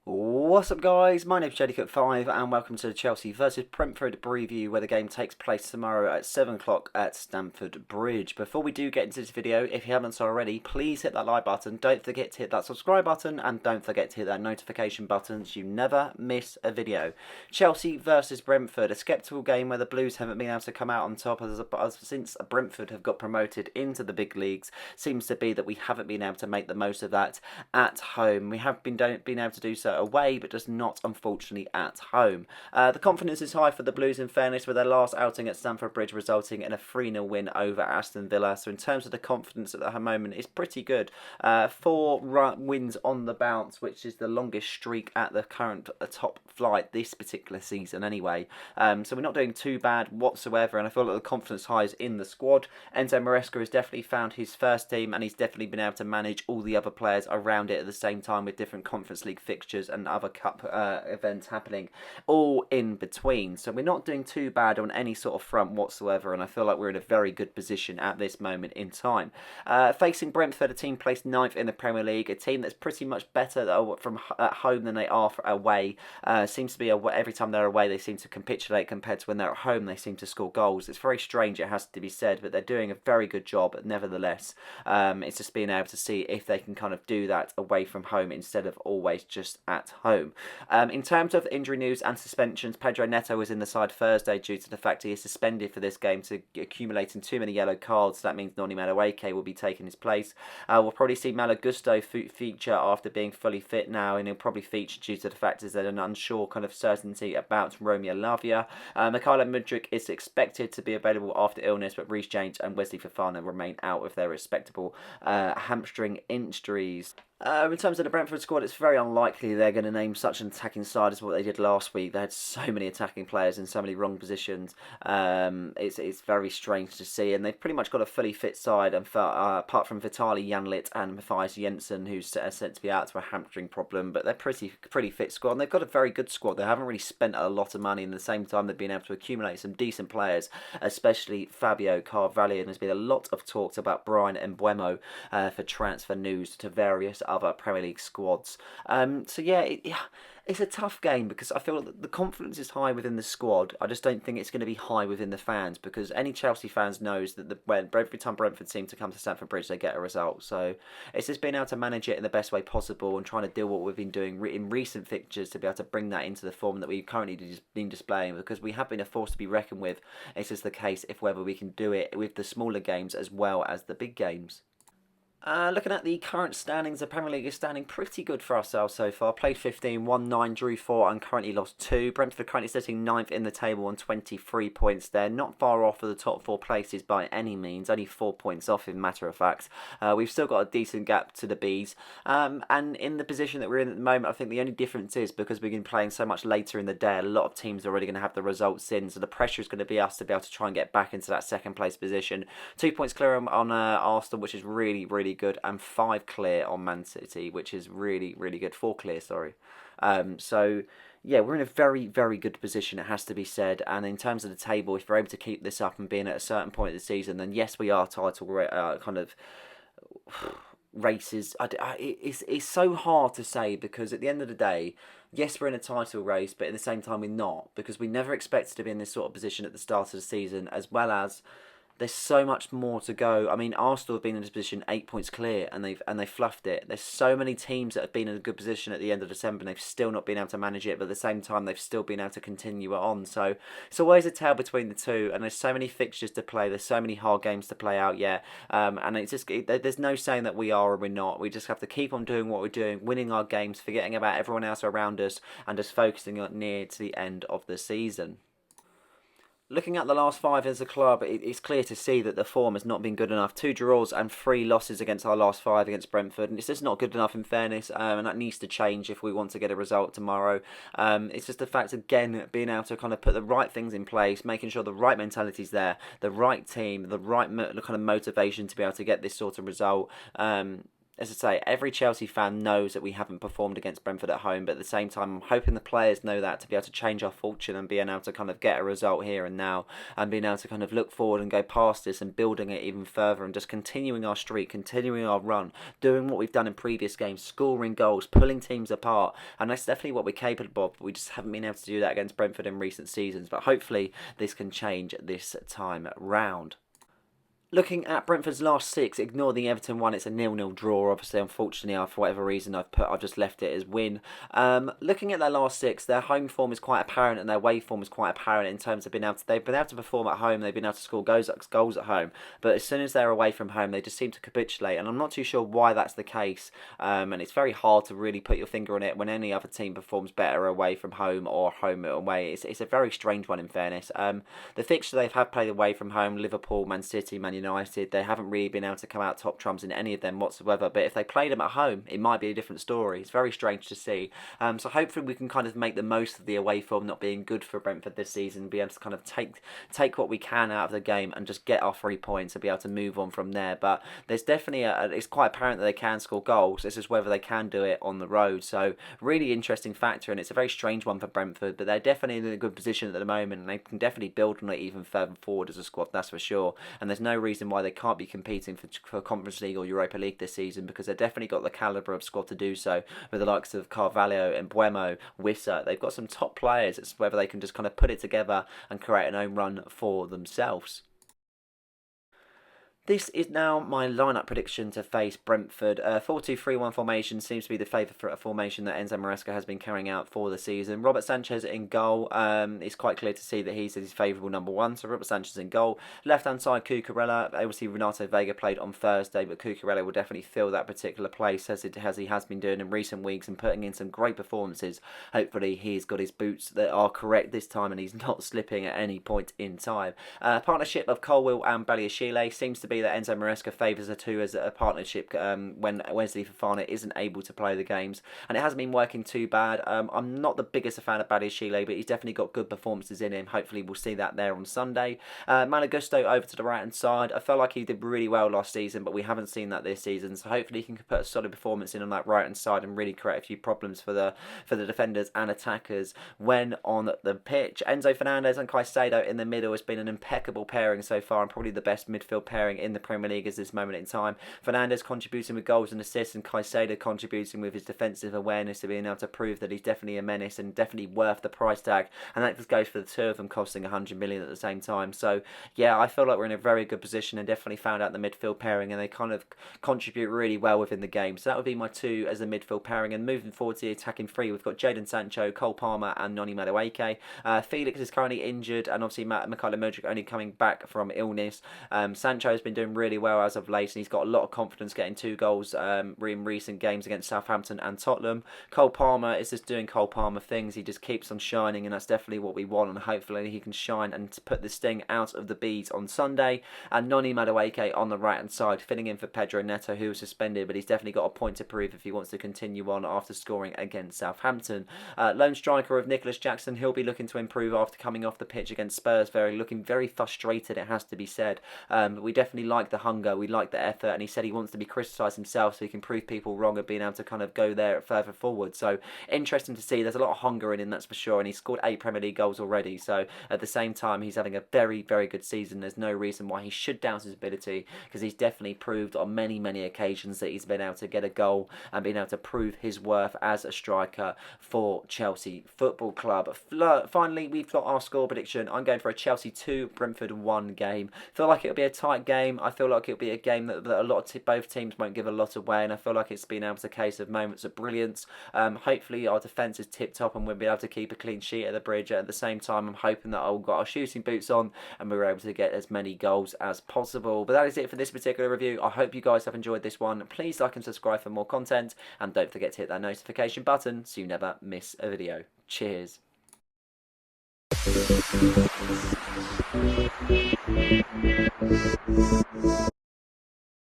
What's up guys, my name's JDCut5 and welcome to the Chelsea versus Brentford preview where the game takes place tomorrow at 7 o'clock at Stamford Bridge. Before we do get into this video, if you haven't already, please hit that like button, don't forget to hit that subscribe button and don't forget to hit that notification button so you never miss a video. Chelsea versus Brentford, a sceptical game where the Blues haven't been able to come out on top since Brentford have got promoted into the big leagues. Seems to be that we haven't been able to make the most of that at home. We have been able to do so away, but just not, unfortunately, at home. The confidence is high for the Blues, in fairness, with their last outing at Stamford Bridge resulting in a 3-0 win over Aston Villa. So in terms of the confidence at the moment, it's pretty good. 4 wins on the bounce, which is the longest streak at the current top flight this particular season anyway. So we're not doing too bad whatsoever, and I feel like the confidence high is in the squad. Enzo Maresca has definitely found his first team, and he's definitely been able to manage all the other players around it at the same time with different Conference League fixtures and other cup events happening all in between. So we're not doing too bad on any sort of front whatsoever, and I feel like we're in a very good position at this moment in time. Facing Brentford, a team placed 9th in the Premier League, a team that's pretty much better from at home than they are away. Seems to be every time they're away they seem to capitulate compared to when they're at home they seem to score goals. It's very strange, it has to be said, but they're doing a very good job nevertheless. It's just being able to see if they can kind of do that away from home instead of always just at home. In terms of injury news and suspensions, Pedro Neto was in the side Thursday due to the fact he is suspended for this game to accumulating too many yellow cards. So that means Noni Madueke will be taking his place. We'll probably see Malo Gusto feature after being fully fit now, and he'll probably feature due to the fact is there's an unsure kind of certainty about Romeo Lavia. Mykhailo Mudryk is expected to be available after illness, but Reece James and Wesley Fofana remain out with their respectable hamstring injuries. In terms of the Brentford squad, it's very unlikely they're going to name such an attacking side as what they did last week. They had so many attacking players in so many wrong positions. It's very strange to see, and they've pretty much got a fully fit side, and apart from Vitaly Janlit and Matthias Jensen, who's said to be out to a hamstring problem, but they're pretty fit squad, and they've got a very good squad. They haven't really spent a lot of money, and at the same time they've been able to accumulate some decent players, especially Fabio Carvalho, and there's been a lot of talks about Brian Mbeumo for transfer news to various other Premier League squads. So yeah, it's a tough game because I feel that the confidence is high within the squad. I just don't think it's going to be high within the fans, because any Chelsea fans knows that every time Brentford seem to come to Stamford Bridge, they get a result. So it's just being able to manage it in the best way possible and trying to do what we've been doing in recent fixtures to be able to bring that into the form that we've currently been displaying, because we have been a force to be reckoned with. It's just the case if whether we can do it with the smaller games as well as the big games. Looking at the current standings, the Premier League is standing pretty good for ourselves so far. Played 15, won 9, drew 4 and currently lost 2. Brentford currently sitting 9th in the table on 23 points there. Not far off of the top 4 places by any means, only 4 points off in matter of fact. We've still got a decent gap to the Bees. And in the position that we're in at the moment, I think the only difference is because we've been playing so much later in the day, a lot of teams are already going to have the results in. So the pressure is going to be us to be able to try and get back into that second place position. 2 points clear on Arsenal, which is really good, and 5 clear on Man City, which is really good. 4 clear, sorry. So yeah, we're in a very good position, it has to be said. And in terms of the table, if we're able to keep this up and being at a certain point of the season, then yes, we are title kind of races. It's so hard to say, because at the end of the day, yes, we're in a title race, but at the same time we're not, because we never expected to be in this sort of position at the start of the season, as well as there's so much more to go. I mean, Arsenal have been in this position 8 points clear, and they fluffed it. There's so many teams that have been in a good position at the end of December, and they've still not been able to manage it. But at the same time, they've still been able to continue it on. So it's always a tale between the two. And there's so many fixtures to play. There's so many hard games to play out yet. And it's just there's no saying that we are or we're not. We just have to keep on doing what we're doing, winning our games, forgetting about everyone else around us, and just focusing on near to the end of the season. Looking at the last 5 as a club, it's clear to see that the form has not been good enough. 2 draws and 3 losses against our last 5 against Brentford, and it's just not good enough in fairness, and that needs to change if we want to get a result tomorrow. It's just the fact, again, being able to kind of put the right things in place, making sure the right mentality's there, the right team, the right kind of motivation to be able to get this sort of result. as I say, every Chelsea fan knows that we haven't performed against Brentford at home, but at the same time, I'm hoping the players know that to be able to change our fortune and being able to kind of get a result here and now, and being able to kind of look forward and go past this and building it even further and just continuing our streak, continuing our run, doing what we've done in previous games, scoring goals, pulling teams apart, and that's definitely what we're capable of. We just haven't been able to do that against Brentford in recent seasons, but hopefully this can change this time round. Looking at Brentford's last six, ignore the Everton one. It's a 0-0 draw. Obviously, unfortunately, for whatever reason, I've just left it as win. Looking at their last six, their home form is quite apparent and their away form is quite apparent in terms of they've been able to perform at home. They've been able to score goals at home, but as soon as they're away from home, they just seem to capitulate. And I'm not too sure why that's the case. And it's very hard to really put your finger on it when any other team performs better away from home or home away. It's a very strange one, in fairness. The fixture they've had played away from home: Liverpool, Man City, Man United. They haven't really been able to come out top trumps in any of them whatsoever, but if they played them at home, it might be a different story. It's very strange to see. So hopefully we can kind of make the most of the away form not being good for Brentford this season, be able to kind of take what we can out of the game and just get our 3 points and be able to move on from there. But there's definitely it's quite apparent that they can score goals. It's just whether they can do it on the road. So really interesting factor, and it's a very strange one for Brentford, but they're definitely in a good position at the moment, and they can definitely build on it even further forward as a squad, that's for sure. And there's no reason why they can't be competing for Conference League or Europa League this season, because they've definitely got the calibre of squad to do so, with the likes of Carvalho and Buemo, Wissa. They've got some top players. It's whether they can just kind of put it together and create an own run for themselves. This is now my lineup prediction to face Brentford. 4-2-3-1 formation seems to be the favourite formation that Enzo Maresca has been carrying out for the season. Robert Sanchez in goal. It's quite clear to see that he's his favourable number one. So Robert Sanchez in goal. Left hand side, Cucurella. Obviously Renato Vega played on Thursday, but Cucurella will definitely fill that particular place as he has been doing in recent weeks and putting in some great performances. Hopefully he's got his boots that are correct this time and he's not slipping at any point in time. Partnership of Colwill and Baliashile seems to be that Enzo Maresca favours the two as a partnership when Wesley Fofana isn't able to play the games, and it hasn't been working too bad. I'm not the biggest fan of Badiashile, but he's definitely got good performances in him. Hopefully we'll see that there on Sunday. Malagusto over to the right hand side. I felt like he did really well last season, but we haven't seen that this season, so hopefully he can put a solid performance in on that right hand side and really create a few problems for the defenders and attackers when on the pitch. Enzo Fernandez and Caicedo in the middle has been an impeccable pairing so far, and probably the best midfield pairing in the Premier League at this moment in time. Fernandez contributing with goals and assists, and Caicedo contributing with his defensive awareness of being able to prove that he's definitely a menace and definitely worth the price tag. And that just goes for the two of them costing 100 million at the same time. So yeah, I feel like we're in a very good position and definitely found out the midfield pairing, and they kind of contribute really well within the game. So that would be my two as a midfield pairing. And moving forward to the attacking three, we've got Jadon Sancho, Cole Palmer, and Noni Madueke. Felix is currently injured, and obviously Mykhailo Mudryk only coming back from illness. Sancho has been doing really well as of late, and he's got a lot of confidence getting 2 goals in recent games against Southampton and Tottenham. Cole Palmer is just doing Cole Palmer things. He just keeps on shining, and that's definitely what we want, and hopefully he can shine and put the sting out of the bees on Sunday. And Noni Madueke on the right hand side, filling in for Pedro Neto, who was suspended, but he's definitely got a point to prove if he wants to continue on after scoring against Southampton. Lone striker of Nicholas Jackson, he'll be looking to improve after coming off the pitch against Spurs, looking very frustrated, it has to be said. But we definitely like the hunger, we like the effort, and he said he wants to be criticised himself so he can prove people wrong and being able to kind of go there further forward. So interesting to see. There's a lot of hunger in him, that's for sure, and he's scored 8 Premier League goals already. So at the same time, he's having a very, very good season. There's no reason why he should doubt his ability, because he's definitely proved on many, many occasions that he's been able to get a goal and been able to prove his worth as a striker for Chelsea Football Club. Finally, we've got our score prediction. I'm going for a Chelsea 2, Brentford 1 game. Feel like it'll be a tight game. I feel like it'll be a game that a lot of both teams won't give a lot away, and I feel like it's been able to case of moments of brilliance. Hopefully our defence is tip top and we'll be able to keep a clean sheet at the Bridge. At the same time, I'm hoping that I've got our shooting boots on and we're able to get as many goals as possible. But that is it for this particular review. I hope you guys have enjoyed this one. Please like and subscribe for more content, and don't forget to hit that notification button so you never miss a video. Cheers.